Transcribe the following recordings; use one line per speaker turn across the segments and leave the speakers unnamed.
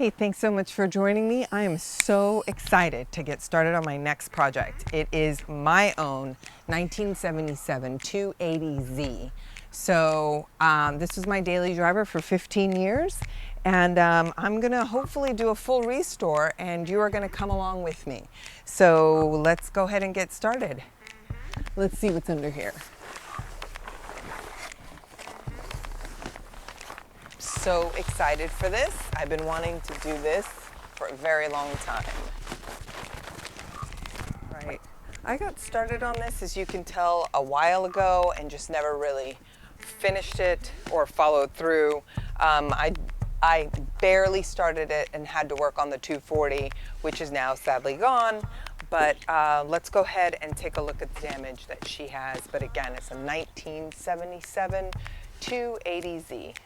Hey, thanks so much for joining me. I am so excited to get started on my next project. It is my own 1977 280Z. So this was my daily driver for 15 years, and I'm gonna hopefully do a full restore, and you are gonna come along with me. So let's go ahead and get started. Let's see what's under here. So excited for this. I've been wanting to do this for a very long time. Right. I got started on this, as you can tell, a while ago and just never really finished it or followed through. I barely started it and had to work on the 240, which is now sadly gone. But let's go ahead and take a look at the damage that she has. But again, it's a 1977 280Z.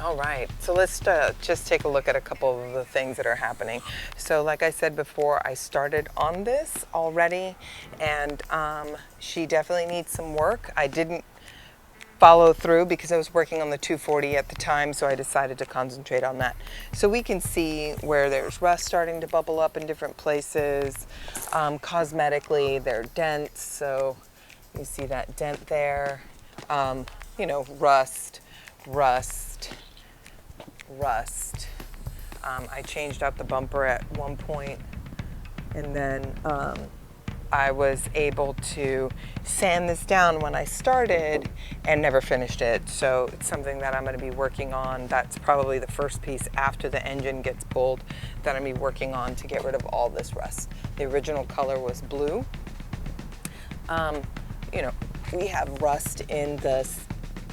All right, so let's just take a look at a couple of the things that are happening. So like I said before, I started on this already, and she definitely needs some work. I didn't follow through because I was working on the 240 at the time, so I decided to concentrate on that. So we can see where there's rust starting to bubble up in different places. Cosmetically, they're dents, so you see that dent there. You know, rust. I changed out the bumper at one point, and then I was able to sand this down when I started and never finished it. So it's something that I'm going to be working on. That's probably the first piece after the engine gets pulled that I'm going to be working on to get rid of all this rust. The original color was blue. You know, we have rust in the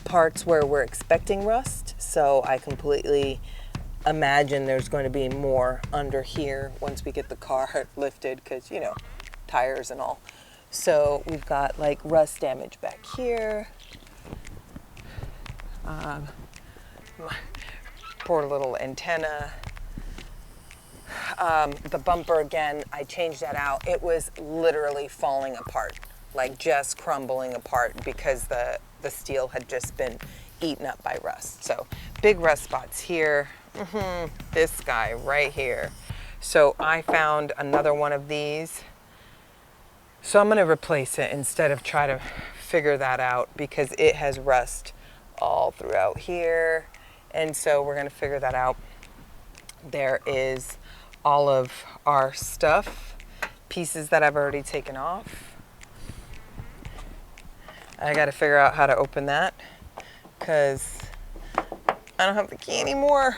parts where we're expecting rust, so I completely imagine there's going to be more under here once we get the car lifted, because, you know, tires and all. So we've got like rust damage back here. Poor little antenna. The bumper, again, I changed that out. It was literally falling apart, like just crumbling apart, because the steel had just been eaten up by rust. So big rust spots here. This guy right here. So I found another one of these. So I'm going to replace it instead of try to figure that out, because it has rust all throughout here. And so we're going to figure that out. There is all of our stuff, pieces that I've already taken off. I got to figure out how to open that, because I don't have the key anymore.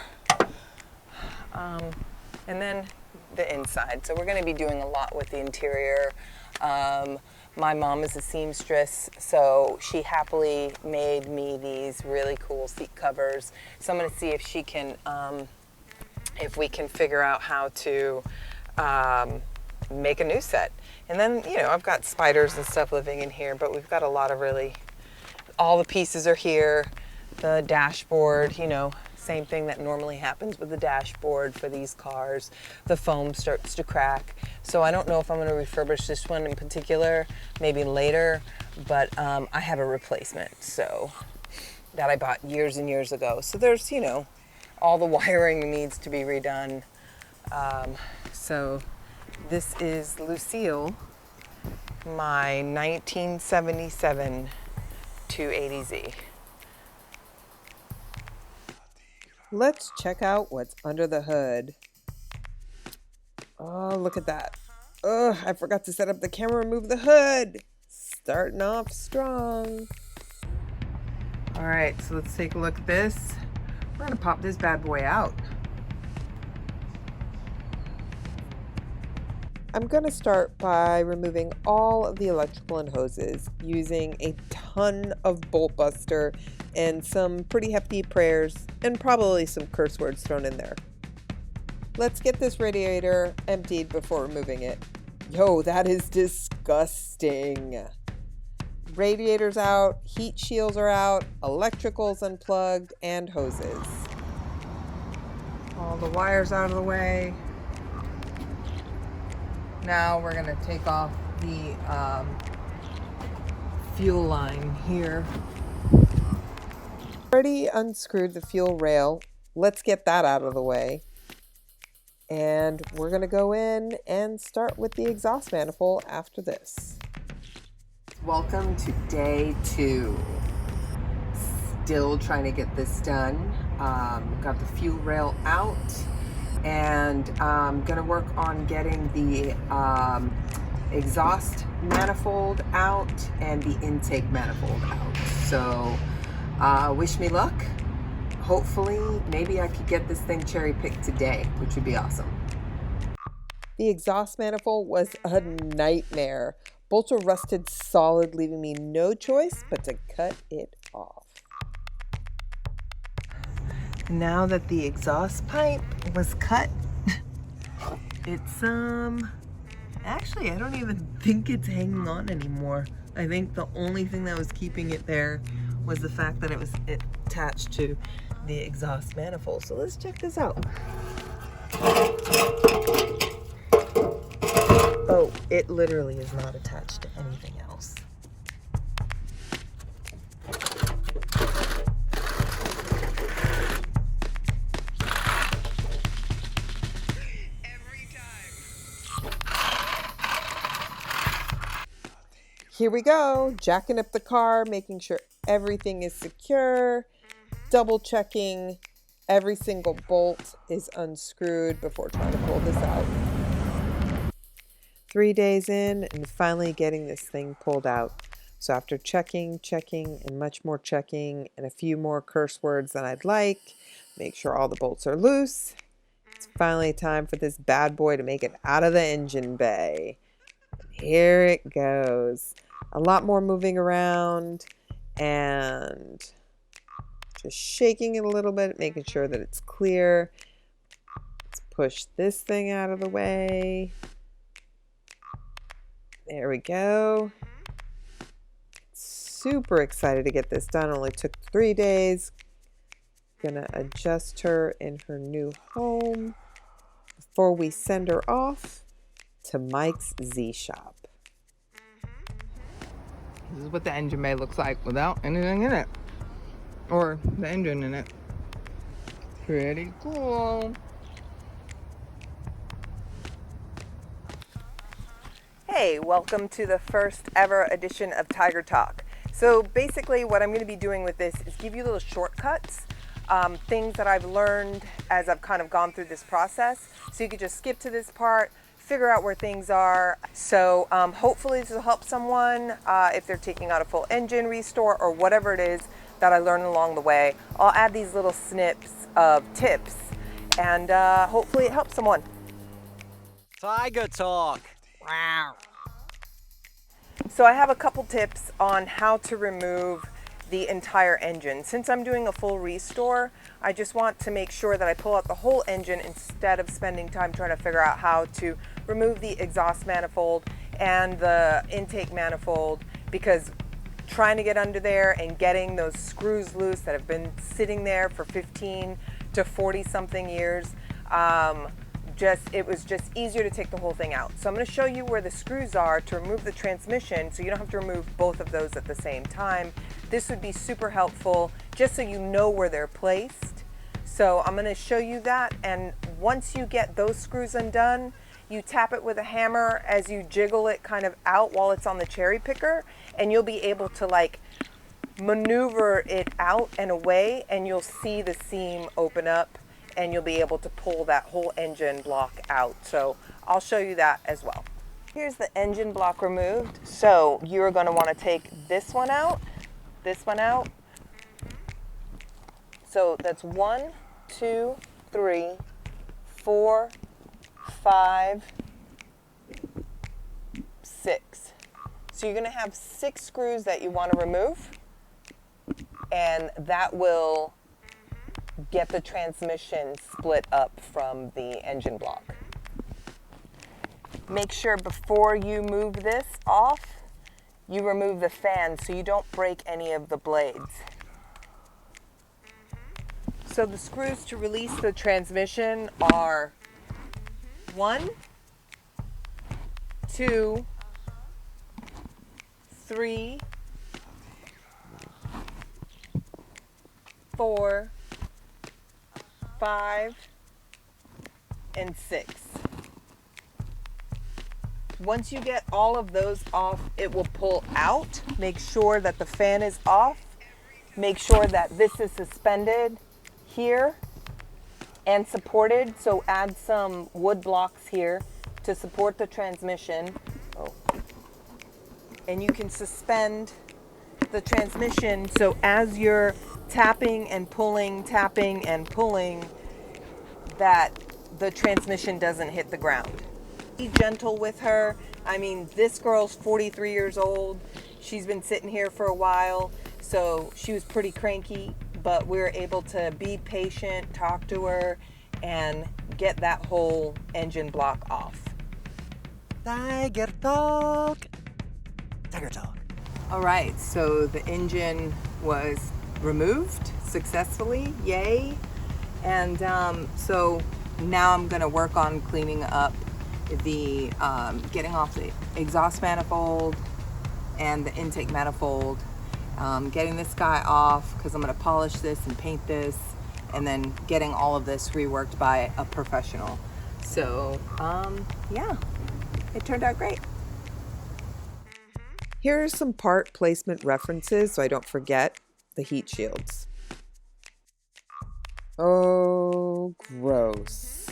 And then the inside. So we're going to be doing a lot with the interior. My mom is a seamstress, so she happily made me these really cool seat covers. So I'm going to see if she can, if we can figure out how to make a new set. And then, you know, I've got spiders and stuff living in here, but we've got a lot of all the pieces are here. The dashboard, you know, same thing that normally happens with the dashboard for these cars. The foam starts to crack. So I don't know if I'm going to refurbish this one in particular, maybe later, but I have a replacement, so that I bought years and years ago. So there's, you know, all the wiring needs to be redone. So this is Lucille, my 1977 280Z. Let's check out what's under the hood. Oh, look at that. Oh, I forgot to set up the camera and move the hood. Starting off strong. All right, so let's take a look at this. We're gonna pop this bad boy out. I'm gonna start by removing all of the electrical and hoses using a ton of bolt buster and some pretty hefty prayers and probably some curse words thrown in there. Let's get this radiator emptied before removing it. Yo, that is disgusting. Radiator's out, heat shields are out, electrical's unplugged, and hoses. All the wires out of the way. Now we're gonna take off the fuel line here. Already unscrewed the fuel rail. Let's get that out of the way. And we're gonna go in and start with the exhaust manifold after this. Welcome to day 2. Still trying to get this done. Got the fuel rail out, and I'm gonna work on getting the exhaust manifold out and the intake manifold out. So wish me luck. Hopefully, maybe I could get this thing cherry picked today, which would be awesome. The exhaust manifold was a nightmare. Bolts were rusted solid, leaving me no choice but to cut it off. Now that the exhaust pipe was cut, it's actually, I don't even think it's hanging on anymore. I think the only thing that was keeping it there was the fact that it was attached to the exhaust manifold. So let's check this out. Oh, it literally is not attached to anything else. Here we go, jacking up the car, making sure everything is secure, double checking every single bolt is unscrewed before trying to pull this out. 3 days in and finally getting this thing pulled out. So after checking, and much more checking, and a few more curse words than I'd like, make sure all the bolts are loose, it's finally time for this bad boy to make it out of the engine bay. Here it goes. A lot more moving around and just shaking it a little bit, making sure that it's clear. Let's push this thing out of the way. There we go. Super excited to get this done. Only took 3 days. Gonna adjust her in her new home before we send her off to Mike's Z Shop. This is what the engine bay looks like without anything in it. Or the engine in it. Pretty cool. Hey, welcome to the first ever edition of Tiger Talk. So basically what I'm going to be doing with this is give you little shortcuts, things that I've learned as I've kind of gone through this process. So you could just skip to this part, figure out where things are. So hopefully this will help someone if they're taking out a full engine restore or whatever it is that I learned along the way. I'll add these little snips of tips and hopefully it helps someone.
Tiger Talk. Wow.
So I have a couple tips on how to remove the entire engine. Since I'm doing a full restore, I just want to make sure that I pull out the whole engine instead of spending time trying to figure out how to remove the exhaust manifold and the intake manifold, because trying to get under there and getting those screws loose that have been sitting there for 15 to 40 something years, it was just easier to take the whole thing out. So I'm going to show you where the screws are to remove the transmission, so you don't have to remove both of those at the same time. This would be super helpful just so you know where they're placed. So I'm going to show you that, and once you get those screws undone, you tap it with a hammer as you jiggle it kind of out while it's on the cherry picker, and you'll be able to like maneuver it out and away, and you'll see the seam open up and you'll be able to pull that whole engine block out. So I'll show you that as well. Here's the engine block removed. So you're going to want to take this one out, So that's 1, 2, 3, 4, 5, 6. So you're going to have 6 screws that you want to remove, and that will get the transmission split up from the engine block. Make sure before you move this off, you remove the fan so you don't break any of the blades. So the screws to release the transmission are 1, 2, 3, 4, 5, and 6. Once you get all of those off, it will pull out. Make sure that the fan is off. Make sure that this is suspended here and supported. So add some wood blocks here to support the transmission. Oh. And you can suspend the transmission so as you're tapping and pulling, that the transmission doesn't hit the ground. Be gentle with her. I mean, this girl's 43 years old. She's been sitting here for a while, so she was pretty cranky, but we were able to be patient, talk to her, and get that whole engine block off.
Tiger talk. Tiger talk.
All right, so the engine was removed successfully, yay. And so now I'm gonna work on cleaning up the getting off the exhaust manifold and the intake manifold, getting this guy off because I'm going to polish this and paint this, and then getting all of this reworked by a professional. So yeah, it turned out great.
Here are some part placement references so I don't forget. The heat shields. Oh, gross.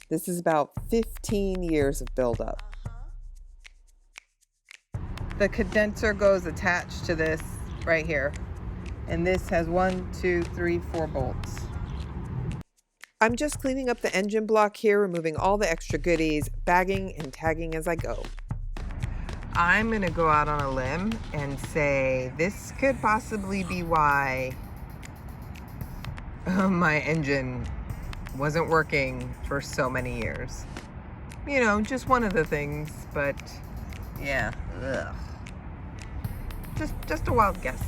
This is about 15 years of buildup.
The condenser goes attached to this right here. And this has 1, 2, 3, 4 bolts.
I'm just cleaning up the engine block here, removing all the extra goodies, bagging and tagging as I go.
I'm gonna go out on a limb and say this could possibly be why my engine wasn't working for so many years. You know, just one of the things, but yeah, ugh. Just a wild guess.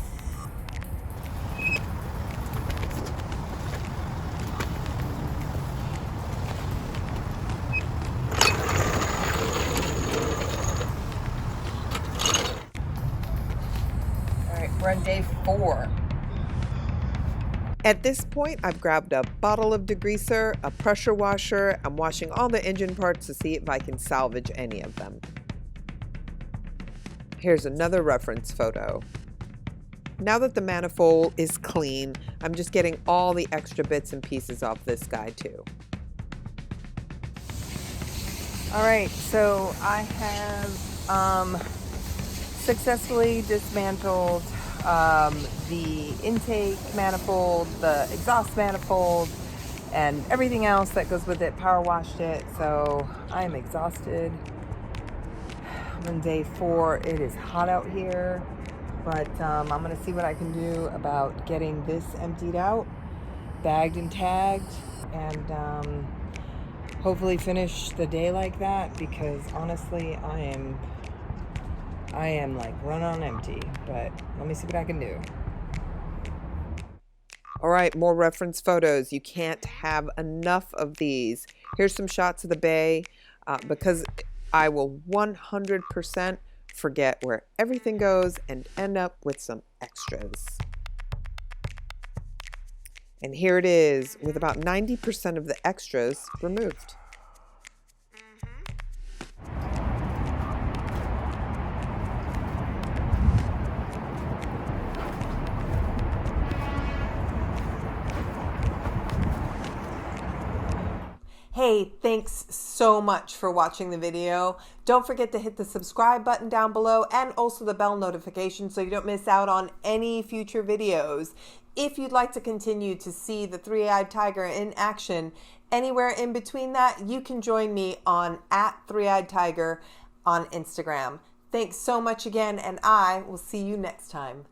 All right, we're on day 4.
At this point, I've grabbed a bottle of degreaser, a pressure washer. I'm washing all the engine parts to see if I can salvage any of them. Here's another reference photo. Now that the manifold is clean, I'm just getting all the extra bits and pieces off this guy too.
All right, so I have successfully dismantled the intake manifold, the exhaust manifold, and everything else that goes with it. Power washed it, so I am exhausted. I'm on day 4. It is hot out here, but I'm gonna see what I can do about getting this emptied out, bagged and tagged, and hopefully finish the day like that, because honestly I am like run on empty, but let me see what I can do.
All right, more reference photos. You can't have enough of these. Here's some shots of the bay because I will 100% forget where everything goes and end up with some extras. And here it is with about 90% of the extras removed.
Hey, thanks so much for watching the video. Don't forget to hit the subscribe button down below and also the bell notification so you don't miss out on any future videos. If you'd like to continue to see the three-eyed tiger in action anywhere in between that, you can join me on @3eyedtiger on Instagram. Thanks so much again, and I will see you next time.